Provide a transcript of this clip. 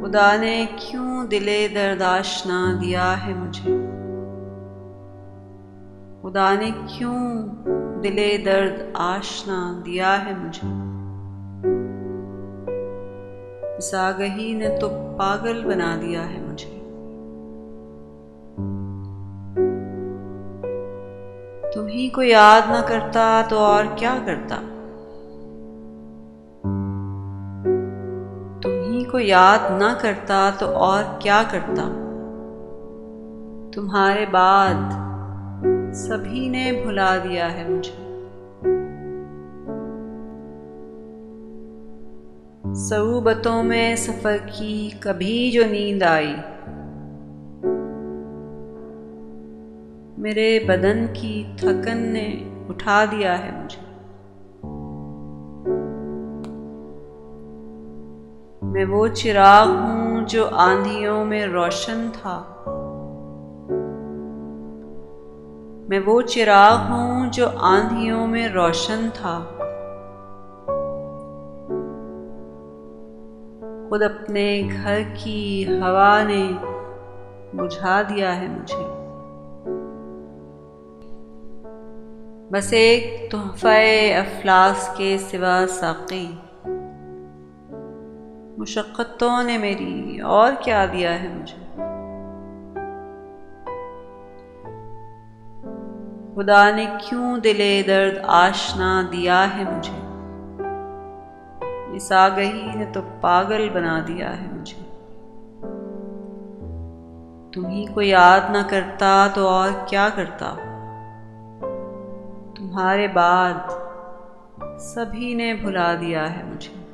खुदा ने क्यों दिले दर्द आशना दिया है मुझे। खुदा ने क्यों दिले दर्द आशना दिया है मुझे। इस आगही ने तो पागल बना दिया है मुझे। तुम्ही को याद न करता तो और क्या करता। तुम्ही को याद न करता तो और क्या करता। तुम्हारे बाद सभी ने भुला दिया है मुझे। सऊबतों में सफर की कभी जो नींद आई, मेरे बदन की थकन ने उठा दिया है मुझे। मैं वो चिराग हूं जो आंधियों में रोशन था। मैं वो चिराग हूं जो आंधियों में रोशन था। खुद अपने घर की हवा ने बुझा दिया है मुझे। बस एक तोहफे अफलास के सिवा साक़ी, मुशक्क़तों ने मेरी और क्या दिया है मुझे। खुदा ने क्यों दिले दर्द आशना दिया है मुझे। इस आगही ने तो पागल बना दिया है मुझे। तुम्ही को याद न करता तो और क्या करता। तुम्हारे बाद सभी ने भुला दिया है मुझे।